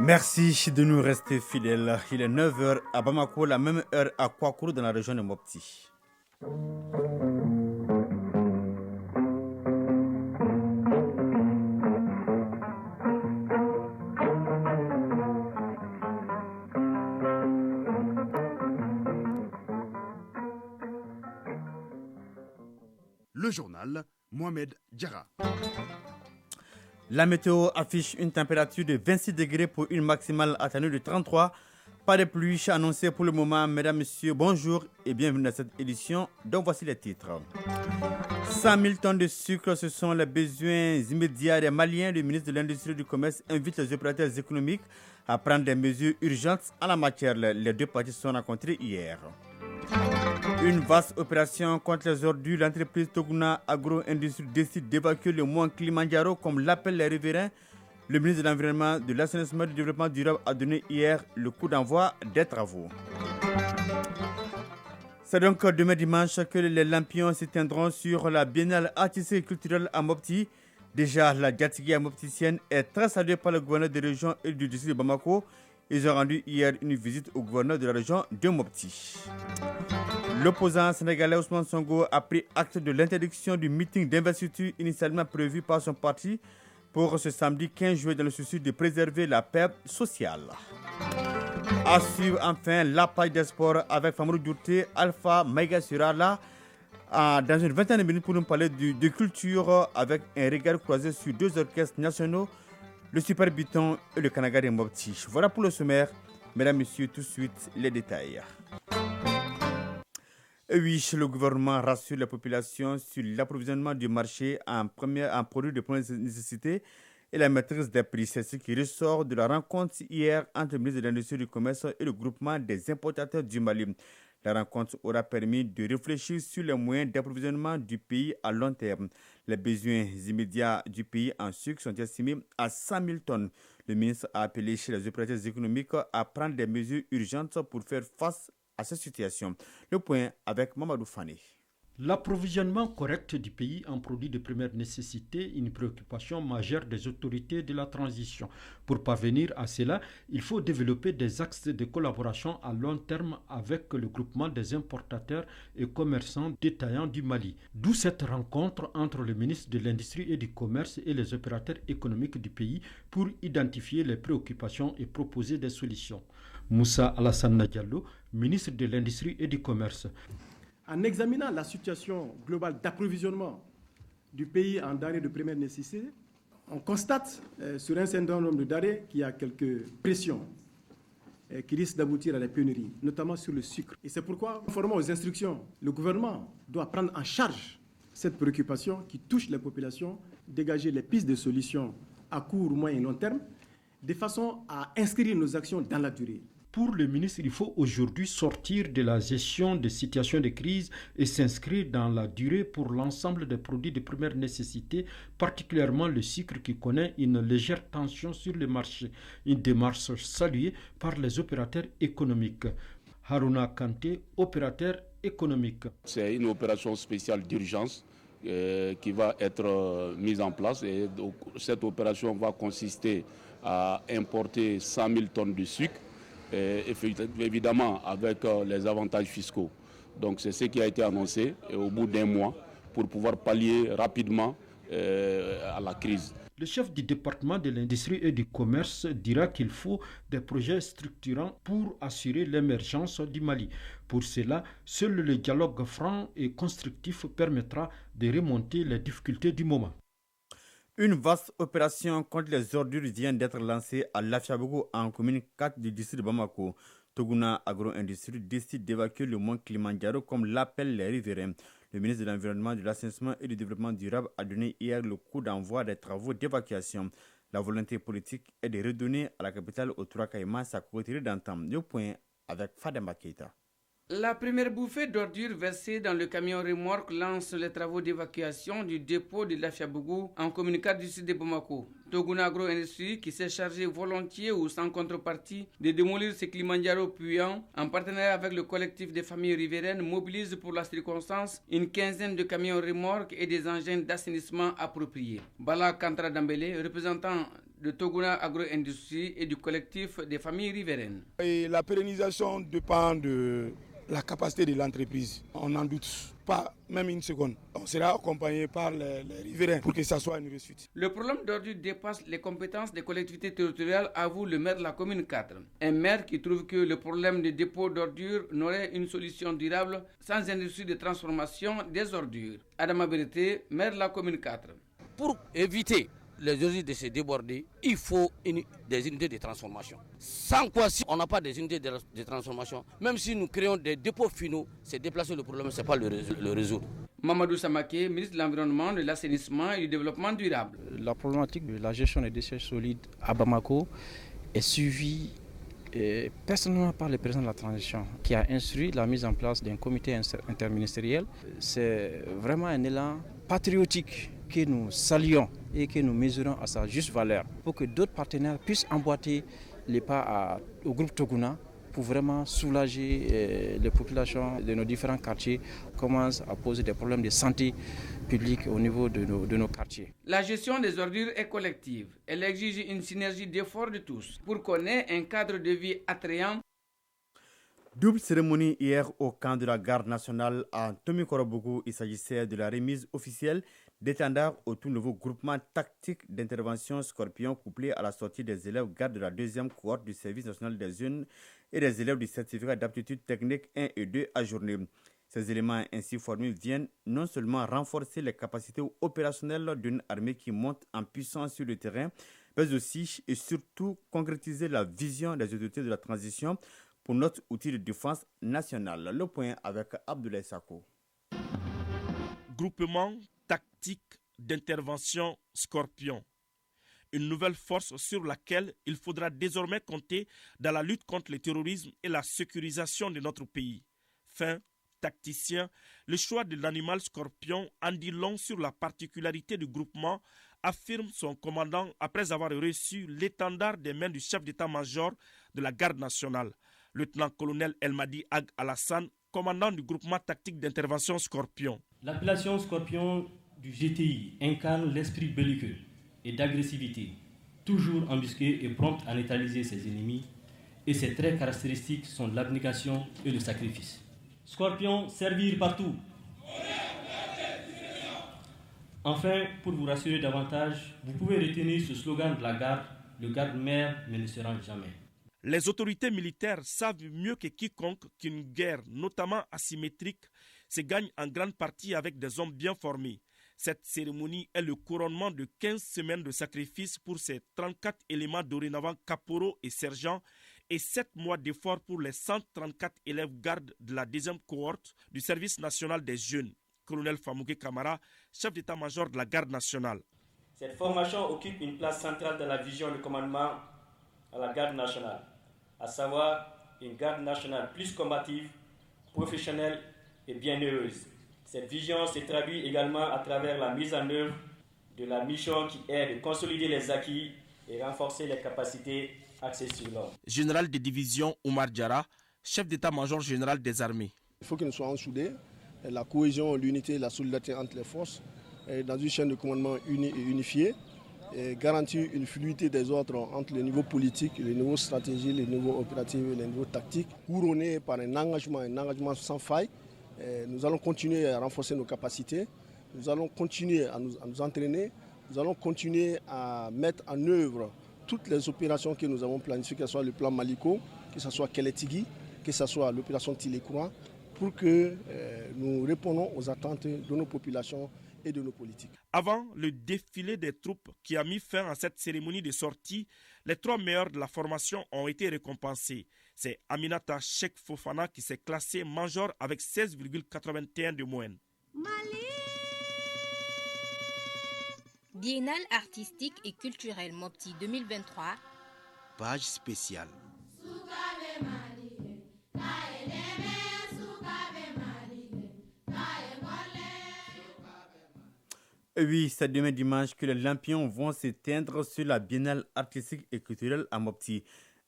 Merci de nous rester fidèles. Il est 9 heures à Bamako, la même heure à Kouakourou dans la région de Mopti. Le journal Mohamed Diarra. La météo affiche une température de 26 degrés pour une maximale atteignée de 33. Pas de pluie annoncée pour le moment. Mesdames, Messieurs, bonjour et bienvenue dans cette édition. Donc voici les titres. 100 000 tonnes de sucre, ce sont les besoins immédiats des Maliens. Le ministre de l'Industrie et du Commerce invite les opérateurs économiques à prendre des mesures urgentes en la matière. Les deux parties se sont rencontrées hier. Une vaste opération contre les ordures. L'entreprise Toguna Agro-Industrie décide d'évacuer le mont Kilimanjaro comme l'appellent les riverains. Le ministre de l'Environnement, de l'Assainissement et du Développement durable a donné hier le coup d'envoi des travaux. C'est donc demain dimanche que les lampions s'éteindront sur la biennale artistique et culturelle à Mopti. Déjà, la Diatigui mopticienne est très saluée par le gouverneur de la région et du district de Bamako. Ils ont rendu hier une visite au gouverneur de la région de Mopti. L'opposant sénégalais Ousmane Sonko a pris acte de l'interdiction du meeting d'investiture initialement prévu par son parti pour ce samedi 15 juillet dans le souci de préserver la paix sociale. À suivre enfin la page des sports avec Famoudou Djourté, Alpha Maïga sera là dans une vingtaine de minutes pour nous parler de culture avec un regard croisé sur deux orchestres nationaux, le Super Biton et le Kanaga de Mopti. Voilà pour le sommaire. Mesdames, Messieurs, tout de suite les détails. Et oui, le gouvernement rassure la population sur l'approvisionnement du marché en produits de première nécessité et la maîtrise des prix. C'est ce qui ressort de la rencontre hier entre le ministre de l'Industrie et du Commerce et le groupement des importateurs du Mali. La rencontre aura permis de réfléchir sur les moyens d'approvisionnement du pays à long terme. Les besoins immédiats du pays en sucre sont estimés à 100 000 tonnes. Le ministre a appelé chez les opérateurs économiques à prendre des mesures urgentes pour faire face à cette situation. Le point avec Mamadou Fane. L'approvisionnement correct du pays en produits de première nécessité est une préoccupation majeure des autorités de la transition. Pour parvenir à cela, il faut développer des axes de collaboration à long terme avec le groupement des importateurs et commerçants détaillants du Mali. D'où cette rencontre entre le ministre de l'Industrie et du Commerce et les opérateurs économiques du pays pour identifier les préoccupations et proposer des solutions. Moussa Alassane Diallo, ministre de l'Industrie et du Commerce. En examinant la situation globale d'approvisionnement du pays en denrées de première nécessité, on constate sur un certain nombre de denrées qu'il y a quelques pressions qui risquent d'aboutir à des pénuries, notamment sur le sucre. Et c'est pourquoi, conformément aux instructions, le gouvernement doit prendre en charge cette préoccupation qui touche les populations, dégager les pistes de solutions à court, moyen et long terme, de façon à inscrire nos actions dans la durée. Pour le ministre, il faut aujourd'hui sortir de la gestion des situations de crise et s'inscrire dans la durée pour l'ensemble des produits de première nécessité, particulièrement le sucre qui connaît une légère tension sur le marché. Une démarche saluée par les opérateurs économiques. Haruna Kanté, opérateur économique. C'est une opération spéciale d'urgence qui va être mise en place et donc, cette opération va consister à importer 100 000 tonnes de sucre. Évidemment avec les avantages fiscaux. Donc c'est ce qui a été annoncé au bout d'un mois pour pouvoir pallier rapidement à la crise. Le chef du département de l'industrie et du commerce dira qu'il faut des projets structurants pour assurer l'émergence du Mali. Pour cela, seul le dialogue franc et constructif permettra de remonter les difficultés du moment. Une vaste opération contre les ordures vient d'être lancée à Lafiabougou en commune 4 du district de Bamako. Toguna Agro-Industrie décide d'évacuer le mont Kilimanjaro comme l'appellent les riverains. Le ministre de l'Environnement, de l'Assainissement et du Développement durable a donné hier le coup d'envoi des travaux d'évacuation. La volonté politique est de redonner à la capitale Outoura-Caïma sa côté d'antan. Le point avec Fademba Keita. La première bouffée d'ordures versée dans le camion remorque lance les travaux d'évacuation du dépôt de Lafiabougou en communicat du sud de Bamako. Toguna Agro-Industrie, qui s'est chargé volontiers ou sans contrepartie de démolir ce Kilimanjaro puant, en partenariat avec le collectif des familles riveraines, mobilise pour la circonstance une quinzaine de camions remorques et des engins d'assainissement appropriés. Bala Kantra Dambélé, représentant de Toguna Agro-Industrie et du collectif des familles riveraines. Et la pérennisation dépend de la capacité de l'entreprise. On n'en doute pas, même une seconde. On sera accompagné par les riverains pour que ça soit une réussite. Le problème d'ordures dépasse les compétences des collectivités territoriales, avoue le maire de la commune 4. Un maire qui trouve que le problème des dépôts d'ordures n'aurait une solution durable sans industrie de transformation des ordures. Adama Berete, maire de la commune 4. Pour éviter les ordures de se déborder, il faut des unités de transformation. Sans quoi, si on n'a pas des unités de transformation, même si nous créons des dépôts finaux, c'est déplacer le problème, ce n'est pas le résoudre. Mamadou Samake, ministre de l'Environnement, de l'Assainissement et du Développement durable. La problématique de la gestion des déchets solides à Bamako est suivie personnellement par le président de la transition qui a instruit la mise en place d'un comité interministériel. C'est vraiment un élan patriotique que nous saluons et que nous mesurons à sa juste valeur pour que d'autres partenaires puissent emboîter les pas au groupe Toguna pour vraiment soulager les populations de nos différents quartiers qui commencent à poser des problèmes de santé publique au niveau de nos quartiers. La gestion des ordures est collective. Elle exige une synergie d'efforts de tous pour qu'on ait un cadre de vie attrayant. Double cérémonie hier au camp de la garde nationale à Tomikorobougou. Il s'agissait de la remise officielle d'étendards au tout nouveau groupement tactique d'intervention Scorpion couplé à la sortie des élèves garde de la deuxième cohorte du service national des jeunes et des élèves du certificat d'aptitude technique 1 et 2 ajournés. Ces éléments ainsi formés viennent non seulement renforcer les capacités opérationnelles d'une armée qui monte en puissance sur le terrain, mais aussi et surtout concrétiser la vision des autorités de la transition pour notre outil de défense nationale. Le point avec Abdoulaye Sako. Groupement tactique d'intervention Scorpion. Une nouvelle force sur laquelle il faudra désormais compter dans la lutte contre le terrorisme et la sécurisation de notre pays. Fin tacticien, le choix de l'animal Scorpion en dit long sur la particularité du groupement, affirme son commandant après avoir reçu l'étendard des mains du chef d'état-major de la garde nationale. Lieutenant-colonel Elmadi Ag Alassane, commandant du groupement tactique d'intervention Scorpion. L'appellation Scorpion du GTI incarne l'esprit belliqueux et d'agressivité, toujours embusqué et prompt à neutraliser ses ennemis, et ses traits caractéristiques sont l'abnégation et le sacrifice. Scorpion, servir partout. Enfin, pour vous rassurer davantage, vous pouvez retenir ce slogan de la garde, le garde-mère ne se rend jamais. Les autorités militaires savent mieux que quiconque qu'une guerre, notamment asymétrique, se gagne en grande partie avec des hommes bien formés. Cette cérémonie est le couronnement de 15 semaines de sacrifice pour ces 34 éléments dorénavant caporaux et sergents et 7 mois d'efforts pour les 134 élèves gardes de la deuxième cohorte du service national des jeunes. Colonel Famouké Kamara, chef d'état-major de la garde nationale. Cette formation occupe une place centrale dans la vision du commandement à la garde nationale, à savoir une garde nationale plus combative, professionnelle et bienheureuse. Cette vision se traduit également à travers la mise en œuvre de la mission qui est de consolider les acquis et renforcer les capacités axées sur l'homme. Général de division Oumar Diarra, chef d'état-major général des armées. Il faut que nous soyons soudés, la cohésion, l'unité, la solidarité entre les forces, dans une chaîne de commandement unie et unifiée, et garantir une fluidité des ordres entre les niveaux politiques, les niveaux stratégiques, les niveaux opératifs et les niveaux tactiques, couronné par un engagement sans faille. Nous allons continuer à renforcer nos capacités, nous allons continuer à nous entraîner, nous allons continuer à mettre en œuvre toutes les opérations que nous avons planifiées, que ce soit le plan Maliko, que ce soit Kélétigui, que ce soit l'opération Tilékoura, pour que nous répondons aux attentes de nos populations et de nos politiques. Avant le défilé des troupes qui a mis fin à cette cérémonie de sortie, les 3 meilleurs de la formation ont été récompensés. C'est Aminata Cheikh Fofana qui s'est classé major avec 16,81 de moyenne. Biennale artistique et culturelle Mopti 2023. Page spéciale. Oui, c'est demain dimanche que les lampions vont s'éteindre sur la biennale artistique et culturelle à Mopti.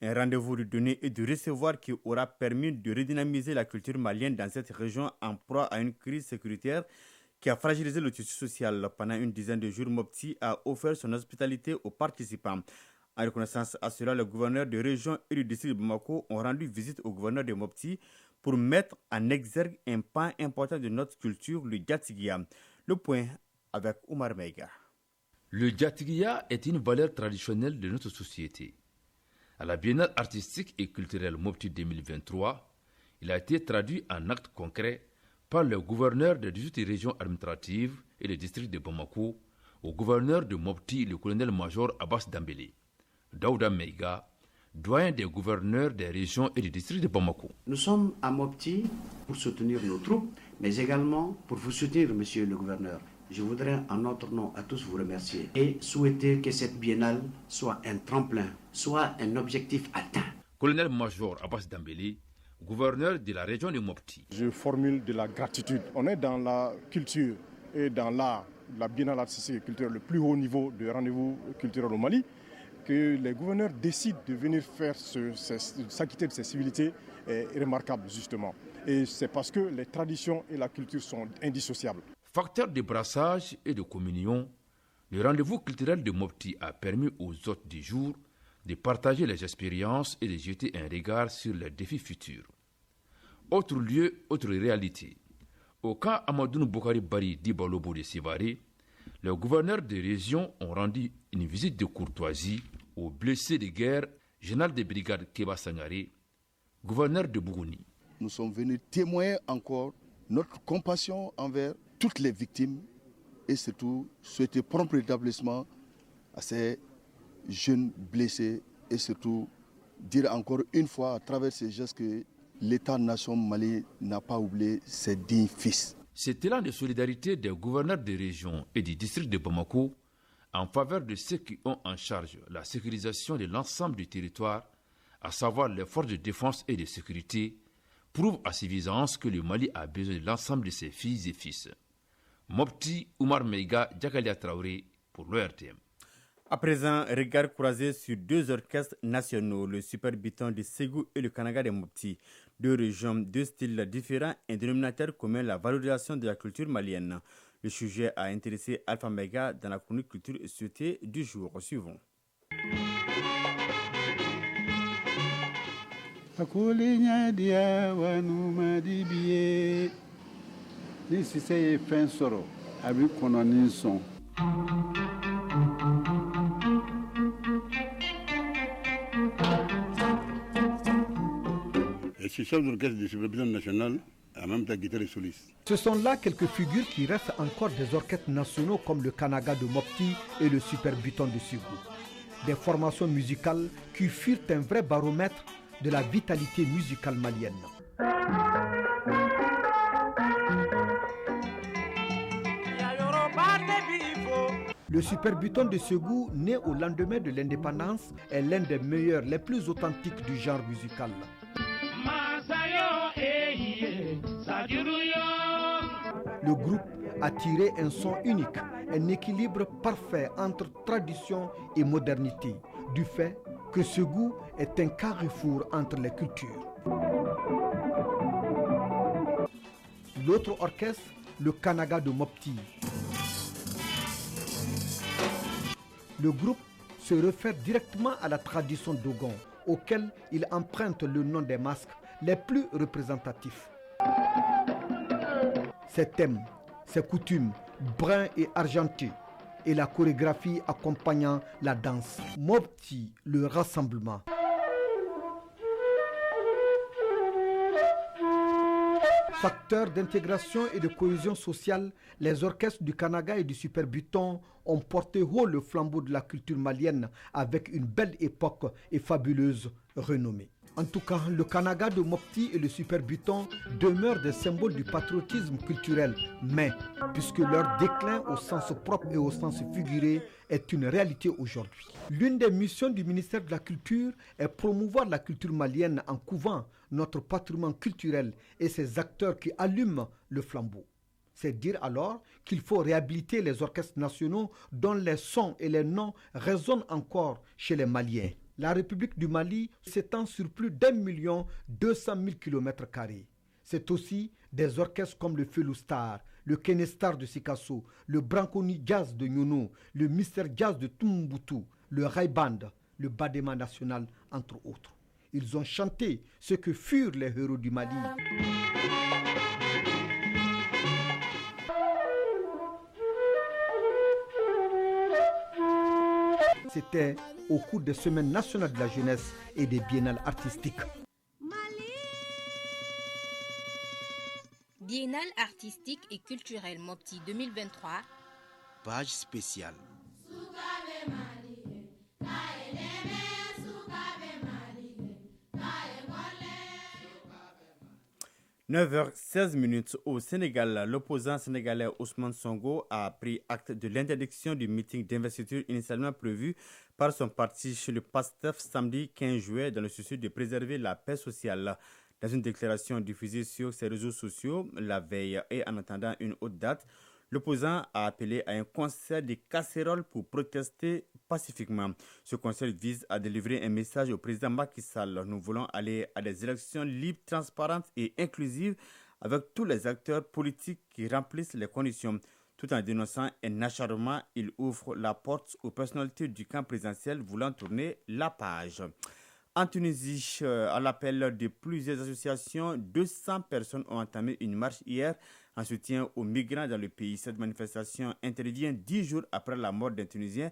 Un rendez-vous de donner et de recevoir qui aura permis de redynamiser la culture malienne dans cette région en proie à une crise sécuritaire qui a fragilisé le tissu social. Pendant une dizaine de jours, Mopti a offert son hospitalité aux participants. En reconnaissance à cela, le gouverneur de région et du district de Bamako ont rendu visite au gouverneur de Mopti pour mettre en exergue un pan important de notre culture, le Djatigia. Le point avec Oumar Meiga. Le Djatigia est une valeur traditionnelle de notre société. À la Biennale artistique et culturelle Mopti 2023, il a été traduit en actes concrets par le gouverneur des 18 régions administratives et le district de Bamako au gouverneur de Mopti, le colonel-major Abbas Dambélé. Daouda Meiga, doyen des gouverneurs des régions et du district de Bamako. Nous sommes à Mopti pour soutenir nos troupes, mais également pour vous soutenir, monsieur le gouverneur. Je voudrais en notre nom à tous vous remercier et souhaiter que cette biennale soit un tremplin, soit un objectif atteint. Colonel-major Abbas Dambélé, gouverneur de la région de Mopti. Je formule de la gratitude. On est dans la culture et dans l'art, la biennale artistique et culturelle, le plus haut niveau de rendez-vous culturel au Mali, que les gouverneurs décident de venir faire s'acquitter de ces civilités est remarquable justement. Et c'est parce que les traditions et la culture sont indissociables. Facteur de brassage et de communion, le rendez-vous culturel de Mopti a permis aux hôtes du jour de partager les expériences et de jeter un regard sur les défis futurs. Autre lieu, autre réalité. Au camp Amadoun Boukari Bari d'Ibalobo de Sivaré, les gouverneurs des régions ont rendu une visite de courtoisie aux blessés de guerre, général de brigade Keba Sangaré, gouverneur de Bougouni. Nous sommes venus témoigner encore notre compassion envers toutes les victimes et surtout souhaiter prompt rétablissement à ces jeunes blessés et surtout dire encore une fois à travers ces gestes que l'État-nation Mali n'a pas oublié ses dignes fils. Cet élan de solidarité des gouverneurs des régions et du district de Bamako en faveur de ceux qui ont en charge la sécurisation de l'ensemble du territoire, à savoir les forces de défense et de sécurité, prouve à suffisance que le Mali a besoin de l'ensemble de ses filles et fils. Mopti, Oumar Meiga, Djakalia Traoré pour l'ORTM. À présent, regard croisé sur deux orchestres nationaux, le Super Biton de Ségou et le Kanaga de Mopti. Deux régions, deux styles différents, un dénominateur commun, la valorisation de la culture malienne. Le sujet a intéressé Alpha Mega dans la chronique culture et société du jour. Suivons. Je suis chef d'orchestre du Super Biton national, en même temps guitare et soliste. Ce sont là quelques figures qui restent encore des orchestres nationaux comme le Kanaga de Mopti et le Super Biton de Ségou. Des formations musicales qui furent un vrai baromètre de la vitalité musicale malienne. Le Super Biton de Ségou, né au lendemain de l'indépendance, est l'un des meilleurs, les plus authentiques du genre musical. Le groupe a tiré un son unique, un équilibre parfait entre tradition et modernité, du fait que Ségou est un carrefour entre les cultures. L'autre orchestre, le Kanaga de Mopti. Le groupe se réfère directement à la tradition Dogon, auquel il emprunte le nom des masques les plus représentatifs. Ses thèmes, ses coutumes, bruns et argentés, et la chorégraphie accompagnant la danse. Mopti, le rassemblement. Facteurs d'intégration et de cohésion sociale, les orchestres du Kanaga et du Super Biton ont porté haut le flambeau de la culture malienne avec une belle époque et fabuleuse renommée. En tout cas, le Kanaga de Mopti et le Super Biton demeurent des symboles du patriotisme culturel, mais puisque leur déclin au sens propre et au sens figuré est une réalité aujourd'hui. L'une des missions du ministère de la Culture est promouvoir la culture malienne en couvant notre patrimoine culturel et ses acteurs qui allument le flambeau. C'est dire alors qu'il faut réhabiliter les orchestres nationaux dont les sons et les noms résonnent encore chez les Maliens. La République du Mali s'étend sur plus d'1 200 000 km². C'est aussi des orchestres comme le Felustar, le Kenestar de Sikasso, le Branconi Jazz de Nyono, le Mister Jazz de Tumboutou, le Rai Band, le Badema National, entre autres. Ils ont chanté ce que furent les héros du Mali. C'était au cours des Semaines nationales de la jeunesse et des biennales artistiques. Biennale artistique et culturelle Mopti 2023. Page spéciale. 9h16 au Sénégal, l'opposant sénégalais Ousmane Sonko a pris acte de l'interdiction du meeting d'investiture initialement prévu par son parti chez le PASTEF samedi 15 juillet dans le souci de préserver la paix sociale. Dans une déclaration diffusée sur ses réseaux sociaux la veille et en attendant une autre date, l'opposant a appelé à un concert de casseroles pour protester pacifiquement. Ce concert vise à délivrer un message au président Macky Sall. Nous voulons aller à des élections libres, transparentes et inclusives avec tous les acteurs politiques qui remplissent les conditions. Tout en dénonçant un acharnement, il ouvre la porte aux personnalités du camp présidentiel voulant tourner la page. En Tunisie, à l'appel de plusieurs associations, 200 personnes ont entamé une marche hier en soutien aux migrants dans le pays. Cette manifestation intervient 10 jours après la mort d'un Tunisien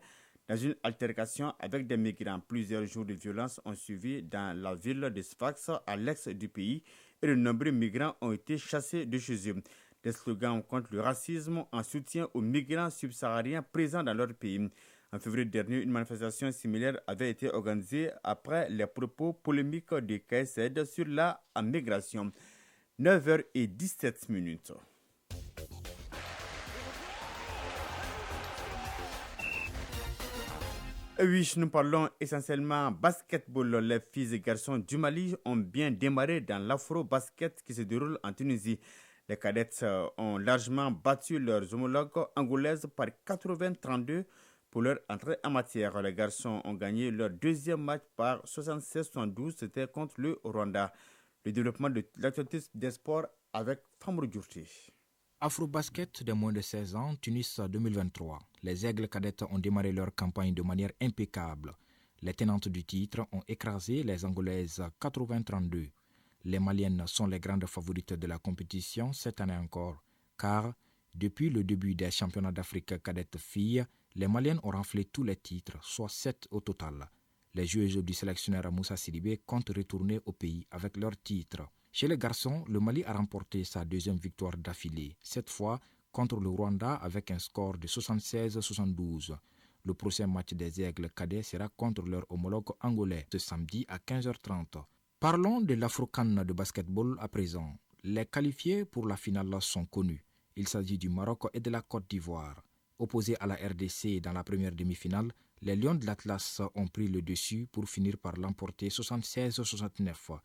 dans une altercation avec des migrants. Plusieurs jours de violence ont suivi dans la ville de Sfax, à l'est du pays, et de nombreux migrants ont été chassés de chez eux. Des slogans contre le racisme en soutien aux migrants subsahariens présents dans leur pays. En février dernier, une manifestation similaire avait été organisée après les propos polémiques de KSD sur la migration. 9h17. Oui, nous parlons essentiellement basketball. Les filles et garçons du Mali ont bien démarré dans l'afro-basket qui se déroule en Tunisie. Les cadettes ont largement battu leurs homologues angolaises par 80-32 pour leur entrée en matière. Les garçons ont gagné leur deuxième match par 76-72, c'était contre le Rwanda. Le développement de l'actualité des sports avec Famrou Djourti. Afro-basket de moins de 16 ans, Tunis 2023. Les Aigles cadettes ont démarré leur campagne de manière impeccable. Les tenantes du titre ont écrasé les Angolaises 80-32. Les Maliennes sont les grandes favorites de la compétition cette année encore, car depuis le début des championnats d'Afrique cadettes filles, les Maliennes ont raflé tous les titres, soit 7 au total. Les joueuses du sélectionneur Moussa Sidibé comptent retourner au pays avec leur titre. Chez les garçons, le Mali a remporté sa deuxième victoire d'affilée, cette fois contre le Rwanda avec un score de 76-72. Le prochain match des Aigles cadets sera contre leur homologue angolais ce samedi à 15h30. Parlons de l'Afro-CAN de basketball à présent. Les qualifiés pour la finale sont connus. Il s'agit du Maroc et de la Côte d'Ivoire. Opposés à la RDC dans la première demi-finale, les Lions de l'Atlas ont pris le dessus pour finir par l'emporter 76-69.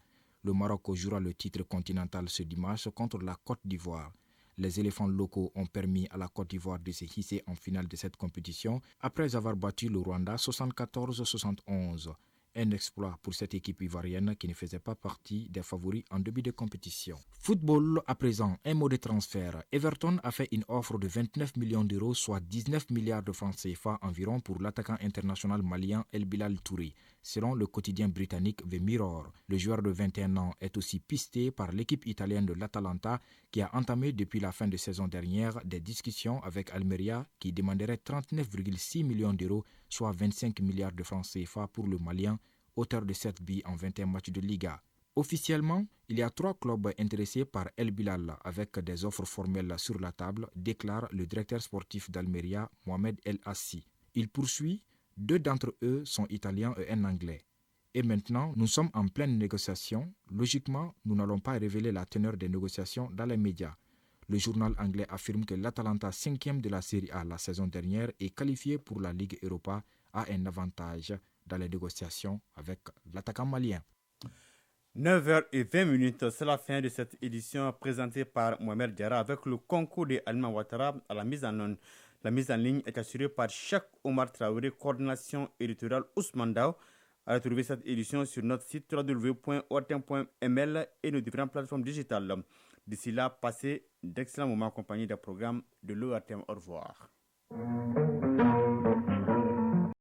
Le Maroc jouera le titre continental ce dimanche contre la Côte d'Ivoire. Les éléphants locaux ont permis à la Côte d'Ivoire de se hisser en finale de cette compétition après avoir battu le Rwanda 74-71. Un exploit pour cette équipe ivoirienne qui ne faisait pas partie des favoris en début de compétition. Football à présent, un mot de transfert. Everton a fait une offre de 29 millions d'euros, soit 19 milliards de francs CFA environ pour l'attaquant international malien El Bilal Touré, selon le quotidien britannique The Mirror. Le joueur de 21 ans est aussi pisté par l'équipe italienne de l'Atalanta qui a entamé depuis la fin de saison dernière des discussions avec Almeria qui demanderait 39,6 millions d'euros, soit 25 milliards de francs CFA pour le Malien, auteur de 7 buts en 21 matchs de Liga. Officiellement, il y a 3 clubs intéressés par El Bilal avec des offres formelles sur la table, déclare le directeur sportif d'Almeria, Mohamed El Assi. Il poursuit, 2 d'entre eux sont italiens et un anglais. Et maintenant, nous sommes en pleine négociation. Logiquement, nous n'allons pas révéler la teneur des négociations dans les médias. Le journal anglais affirme que l'Atalanta, 5e de la Série A la saison dernière, est qualifié pour la Ligue Europa, a un avantage dans les négociations avec l'attaquant malien. 9h20, c'est la fin de cette édition présentée par Mohamed Diarra avec le concours de Alma Ouattara à la mise en ligne. La mise en ligne est assurée par Cheikh Omar Traoré, coordination éditoriale Ousmane Dao, À retrouver cette édition sur notre site www.ortem.ml et nos différentes plateformes digitales. D'ici là, passez d'excellents moments en compagnie des programmes de l'ORTM. Au revoir.